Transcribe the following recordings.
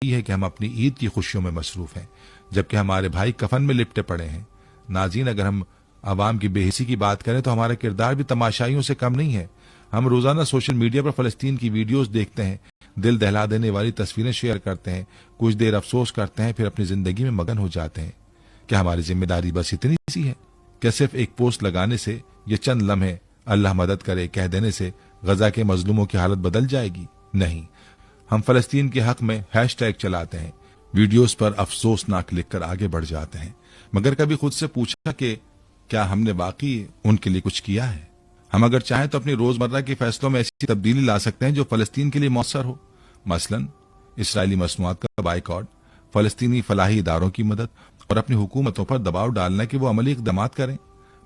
यही है कि हम अपनी ईद की खुशियों में मसरूफ हैं, जबकि हमारे भाई कफन में लिपटे पड़े हैं। नाज़रीन, अगर हम आवाम की बेहिसी की बात करें तो हमारा किरदार भी तमाशाइयों से कम नहीं है। हम रोजाना सोशल मीडिया पर फलस्तीन की वीडियोस देखते हैं, दिल दहला देने वाली तस्वीरें शेयर करते हैं, कुछ देर अफसोस करते हैं, फिर अपनी जिंदगी में मगन हो जाते हैं। क्या हमारी जिम्मेदारी बस इतनी सी है? क्या सिर्फ एक पोस्ट लगाने से, ये चंद लम्हे अल्लाह मदद करे कह देने से गजा के मजलूमों की हालत बदल जाएगी? नहीं। हम फलस्तीन के हक में हैशटैग चलाते हैं, वीडियोस पर अफसोसनाक लिखकर आगे बढ़ जाते हैं, मगर कभी खुद से पूछा कि क्या हमने वाकई उनके लिए कुछ किया है? हम अगर चाहें तो अपनी रोजमर्रा के फैसलों में ऐसी तब्दीली ला सकते हैं जो फलस्तीन के लिए मौसर हो। मसलन इसराइली मसनूआत का बाइकॉट, फलस्तीनी फलाही इदारों की मदद और अपनी हुकूमतों पर दबाव डालना कि वो अमली इक़दामात करें।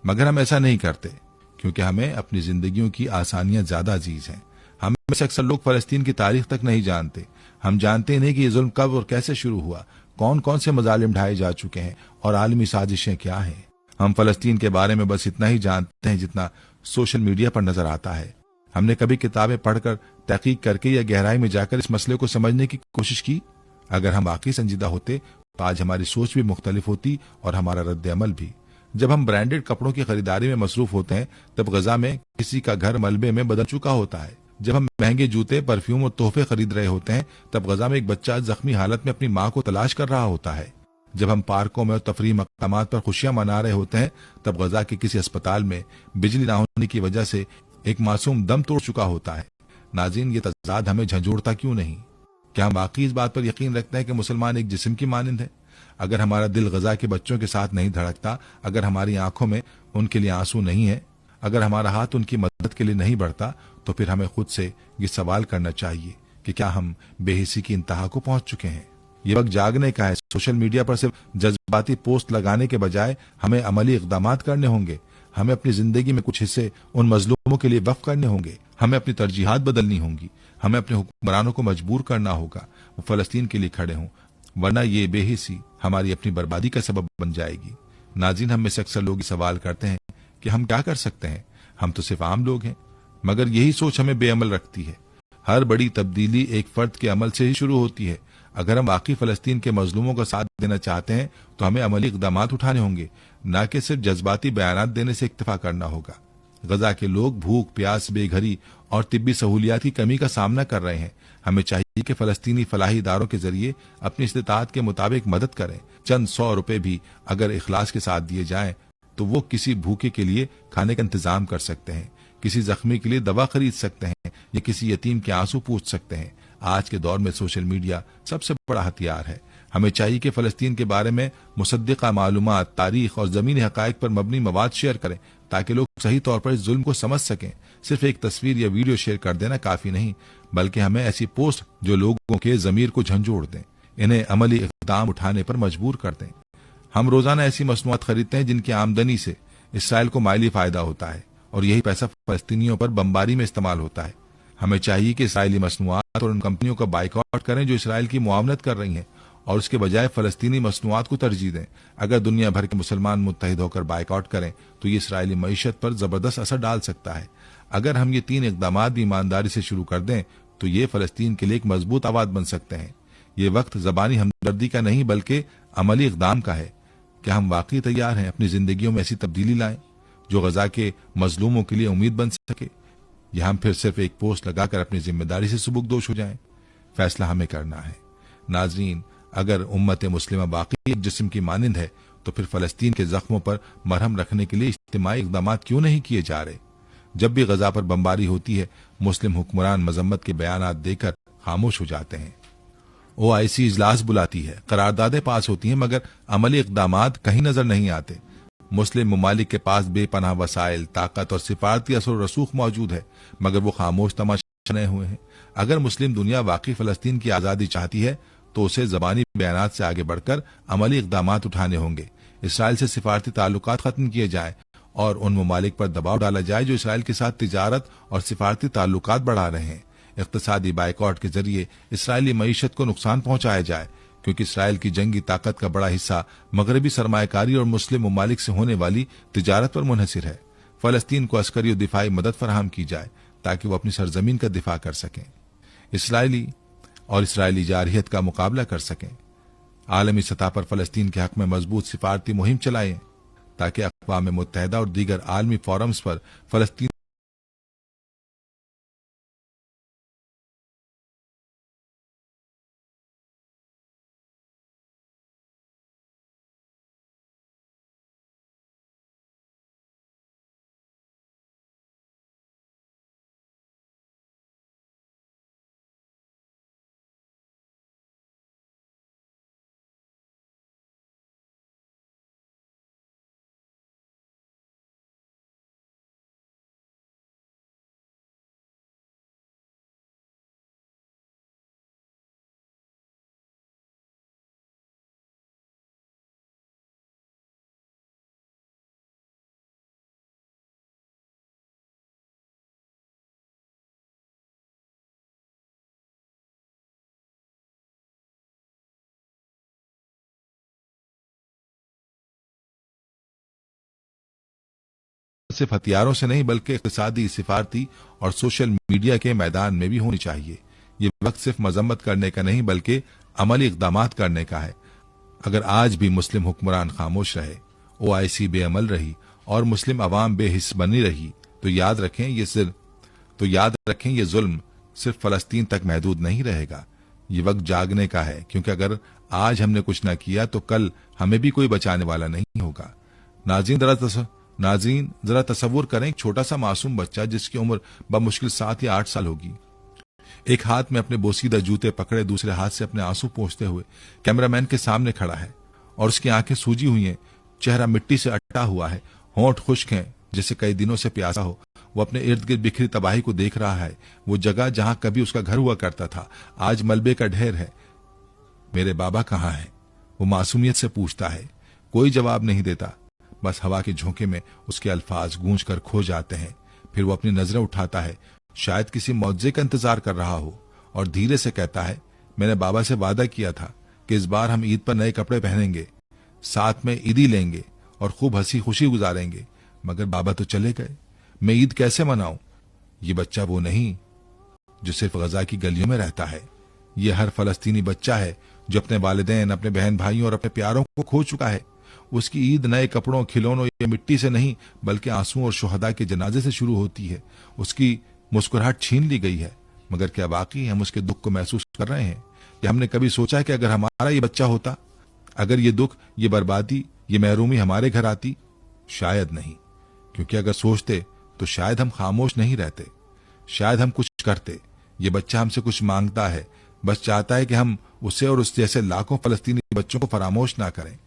मगर हम ऐसा नहीं करते क्योंकि हमें अपनी जिंदगियों की आसानियां ज्यादा अजीज हैं। हम में से अक्सर लोग फलस्तीन की तारीख तक नहीं जानते। हम जानते नहीं कि ये जुल्म कब और कैसे शुरू हुआ, कौन कौन से मजालिम ढाए जा चुके हैं और आलमी साजिशें क्या हैं। हम फलस्तीन के बारे में बस इतना ही जानते हैं जितना सोशल मीडिया पर नजर आता है। हमने कभी किताबें पढ़कर, तहकीक करके या गहराई में जाकर इस मसले को समझने की कोशिश की? अगर हम वाकई संजीदा होते तो आज हमारी सोच भी मुख्तलिफ होती और हमारा रद्द अमल भी। जब हम ब्रांडेड कपड़ों की खरीदारी में मसरूफ होते हैं तब गजा में किसी का घर मलबे में बदल चुका होता है। जब हम महंगे जूते, परफ्यूम और तोहफे खरीद रहे होते हैं तब गजा में एक बच्चा जख्मी हालत में अपनी माँ को तलाश कर रहा होता है। जब हम पार्कों में और तफरीह मकामात पर खुशियां मना रहे होते हैं तब गजा के किसी अस्पताल में बिजली न होने की वजह से एक मासूम दम तोड़ चुका होता है। नाज़रीन, ये तजाद हमें झंझोड़ता क्यों नहीं? क्या हम वाकई इस बात पर यकीन रखते हैं कि मुसलमान एक जिस्म की मानिंद है? अगर हमारा दिल गजा के बच्चों के साथ नहीं धड़कता, अगर हमारी आंखों में उनके लिए आंसू नहीं है, अगर हमारा हाथ उनकी मदद के लिए नहीं बढ़ता, तो फिर हमें खुद से ये सवाल करना चाहिए कि क्या हम बेहिसी की इंतहा को पहुंच चुके हैं? ये वक्त जागने का है। सोशल मीडिया पर सिर्फ जज्बाती पोस्ट लगाने के बजाय हमें अमली इक़दामात करने होंगे। हमें अपनी जिंदगी में कुछ हिस्से उन मजलूमों के लिए वक्फ करने होंगे। हमें अपनी तरजीहात बदलनी होंगी। हमें अपने हुक्मरानों को मजबूर करना होगा वो फलस्तीन के लिए खड़े हों, वरना ये बेहिसी हमारी अपनी बर्बादी का सबब बन जाएगी। नाज़रीन, हम में से अक्सर लोग सवाल करते हैं कि हम क्या कर सकते हैं? हम तो सिर्फ आम लोग हैं। मगर यही सोच हमें बेअमल रखती है। हर बड़ी तब्दीली एक फर्द के अमल से ही शुरू होती है। अगर हम वाकई फलस्तीन के मजलूमों का साथ देना चाहते हैं तो हमें अमली इक़दामात उठाने होंगे, न कि सिर्फ जज्बाती बयानात देने से इक्तफा करना होगा। गजा के लोग भूख, प्यास, बेघरी और तिब्बी सहूलियात की कमी का सामना कर रहे हैं। हमें चाहिए कि फलस्तीनी फलाही इदारों के जरिए अपनी इस्तिताअत के मुताबिक मदद करें। चंद 100 रुपए भी अगर इखलास के साथ दिए जाएं तो वो किसी भूखे के लिए खाने का इंतजाम कर सकते हैं, किसी जख्मी के लिए दवा खरीद सकते हैं या किसी यतीम के आंसू पूछ सकते हैं। आज के दौर में सोशल मीडिया सबसे बड़ा हथियार है। हमें चाहिए कि फलस्तीन के बारे में मुसद्दिका मालूमात, तारीख और जमीनी हकायक पर मबनी मवाद शेयर करें ताकि लोग सही तौर पर इस जुल्म को समझ सकें। सिर्फ एक तस्वीर या वीडियो शेयर कर देना काफी नहीं, बल्कि हमें ऐसी पोस्ट जो लोगों के जमीर को झंझोड़ दें, इन्हें अमली इक़दाम उठाने पर मजबूर कर दें। हम रोजाना ऐसी मसनूआत खरीदते हैं जिनकी आमदनी से इसराइल को माली फायदा होता है और यही पैसा फलस्तीनियों पर बमबारी में इस्तेमाल होता है। हमें चाहिए कि इसराइली मसनूआत और उन कंपनियों का बाइकआउट करें जो इसराइल की मुआवनत कर रही हैं और उसके बजाय फलस्तीनी मसनूआत को तरजीह दें। अगर दुनिया भर के मुसलमान मुत्तहिद होकर बाइकआउट करें तो ये इसराइली मईशत पर जबरदस्त असर डाल सकता है। अगर हम ये 3 इक़दामात भी ईमानदारी से शुरू कर दें तो ये फलस्तीन के लिए एक मजबूत आवाज बन सकते हैं। ये वक्त जबानी हमदर्दी का नहीं बल्कि अमली इक़दाम का है। क्या हम वाकई तैयार हैं अपनी जिंदगियों में ऐसी तब्दीली लाएं जो गजा के मजलूमों के लिए उम्मीद बन सके, या हम फिर सिर्फ एक पोस्ट लगाकर अपनी जिम्मेदारी से सुबुकदोश हो जाएं? फैसला हमें करना है। नाजरीन, अगर उम्मत मुस्लिमा वाकई एक जिस्म की मानिंद है तो फिर फलस्तीन के जख्मों पर मरहम रखने के लिए इज्तिमाई इक़दामात क्यों नहीं किए जा रहे? जब भी गजा पर बमबारी होती है मुस्लिम हुक्मरान मजम्मत के बयानात देकर खामोश हो जाते हैं। OIC इजलास बुलाती है, करारदादें पास होती हैं, मगर अमली इक़दामात कहीं नजर नहीं आते। मुस्लिम ममालिक के पास बेपनाह वसाइल, ताकत और सिफारती असर और रसूख मौजूद है, मगर वो खामोश तमाशा बने हुए हैं। अगर मुस्लिम दुनिया वाकई फलस्तीन की आज़ादी चाहती है तो उसे जबानी बयानात से आगे बढ़कर अमली इक़दामात उठाने होंगे। इसराइल से सिफारती ताल्लुकात खत्म किए जाएं और उन ममालिक पर दबाव डाला जाए जो इसराइल के साथ तिजारत और सिफारती ताल्लुकात बढ़ा रहे हैं। इक़्तिसादी बाइकआउट के जरिए इसराइली मईशत को नुकसान पहुंचाया जाए, क्योंकि इसराइल की जंगी ताकत का बड़ा हिस्सा मगरबी सरमायाकारी और मुस्लिम ममालिक से होने वाली तिजारत पर मुनहसिर है। फलस्तीन को अस्करी और दिफाई मदद फराहम की जाए ताकि वो अपनी सरजमीन का दिफा कर सकें। इसराइली और इसराइली जारहियत का मुकाबला कर सकें। आलमी सतह पर फलस्तीन के हक में मजबूत सिफारती मुहिम चलाएं ताकि अक़वाम मुत्तहिदा और दीगर आलमी फोरम्स पर फलस्तीन सिर्फ हथियारों से नहीं बल्कि इक़्तिसादी, सिफारती और सोशल मीडिया के मैदान में भी होनी चाहिए। ये वक्त सिर्फ मजम्मत करने का नहीं बल्कि अमली इक़दामात करने का है। अगर आज भी मुस्लिम हुक्मरान खामोश रहे, OIC बेअमल रही और मुस्लिम अवाम बेहिस बनी रही तो याद रखें ये जुल्म सिर्फ फलस्तीन तक महदूद नहीं रहेगा। ये वक्त जागने का है, क्योंकि अगर आज हमने कुछ न किया तो कल हमें भी कोई बचाने वाला नहीं होगा। नाज़रीन जरा तसव्वुर करें, एक छोटा सा मासूम बच्चा जिसकी उम्र बमुश्किल 7 या 8 साल होगी, एक हाथ में अपने बोसीदा जूते पकड़े, दूसरे हाथ से अपने आंसू पोंछते हुए कैमरामैन के सामने खड़ा है और उसकी आंखें सूजी हुई हैं, चेहरा मिट्टी से अटा हुआ है, होंठ खुश्क हैं जैसे कई दिनों से प्यासा हो। वो अपने इर्द गिर्द बिखरी तबाही को देख रहा है। वो जगह जहां कभी उसका घर हुआ करता था आज मलबे का ढेर है। मेरे बाबा कहाँ हैं? वो मासूमियत से पूछता है। कोई जवाब नहीं देता, बस हवा के झोंके में उसके अल्फाज गूंज कर खो जाते हैं। फिर वो अपनी नजरें उठाता है, शायद किसी मौजे का इंतजार कर रहा हो, और धीरे से कहता है, मैंने बाबा से वादा किया था कि इस बार हम ईद पर नए कपड़े पहनेंगे, साथ में ईदी लेंगे और खूब हंसी खुशी गुजारेंगे, मगर बाबा तो चले गए। मैं ईद कैसे मनाऊं? ये बच्चा वो नहीं जो सिर्फ गजा की गलियों में रहता है। ये हर फलस्तीनी बच्चा है जो अपने वालिदैन, अपने बहन भाइयों और अपने प्यारों को खो चुका है। उसकी ईद नए कपड़ों, खिलौनों या मिट्टी से नहीं बल्कि आंसुओं और शुहदा के जनाजे से शुरू होती है। उसकी मुस्कुराहट छीन ली गई है, मगर क्या वाकई हम उसके दुख को महसूस कर रहे हैं? या हमने कभी सोचा है कि अगर हमारा ये बच्चा होता, अगर ये दुख, ये बर्बादी, ये महरूमी हमारे घर आती? शायद नहीं, क्योंकि अगर सोचते तो शायद हम खामोश नहीं रहते, शायद हम कुछ करते। ये बच्चा हमसे कुछ मांगता है, बस चाहता है कि हम उसे और उस जैसे लाखों फलस्तीनी बच्चों को फरामोश ना करें।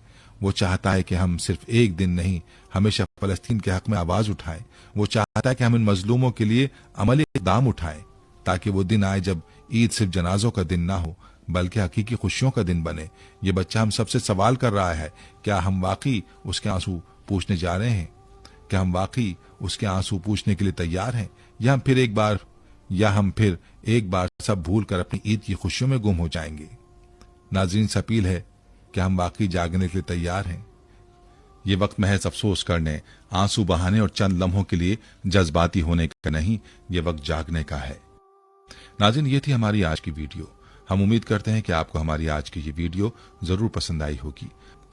वो चाहता है कि हम सिर्फ एक दिन नहीं, हमेशा फलस्तीन के हक में आवाज उठाएं। वो चाहता है कि हम इन मजलूमों के लिए अमली इक़दाम उठाएं, ताकि वो दिन आए जब ईद सिर्फ जनाजों का दिन ना हो बल्कि हकीकी खुशियों का दिन बने। ये बच्चा हम सबसे सवाल कर रहा है, क्या हम वाकई उसके आंसू पूछने जा रहे हैं? क्या हम वाकई उसके आंसू पूछने के लिए तैयार हैं, या हम फिर एक बार सब भूल कर अपनी ईद की खुशियों में गुम हो जाएंगे? नाज़रीन से अपील है कि हम वाकई जागने के लिए तैयार हैं। ये वक्त महज अफसोस करने, आंसू बहाने और चंद लम्हों के लिए जज्बाती होने का नहीं, ये वक्त जागने का है। नाज़रीन, ये थी हमारी आज की वीडियो। हम उम्मीद करते हैं कि आपको हमारी आज की ये वीडियो जरूर पसंद आई होगी।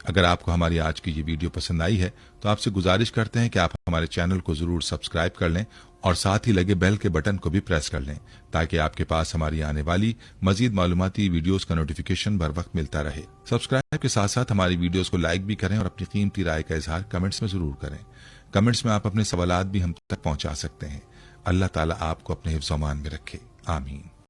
अगर आपको हमारी आज की ये वीडियो पसंद आई है तो आपसे गुजारिश करते हैं कि आप हमारे चैनल को जरूर सब्सक्राइब कर लें और साथ ही लगे बेल के बटन को भी प्रेस कर लें, ताकि आपके पास हमारी आने वाली मजीद मालूमाती वीडियोस का नोटिफिकेशन बर वक्त मिलता रहे। सब्सक्राइब के साथ साथ हमारी वीडियोस को लाइक भी करें और अपनी कीमती राय का इजहार कमेंट्स में जरूर करें। कमेंट्स में आप अपने सवालात भी हम तक पहुंचा सकते हैं। अल्लाह ताला आपको अपने हिफ्ज़-ओ-अमान में रखे। आमीन।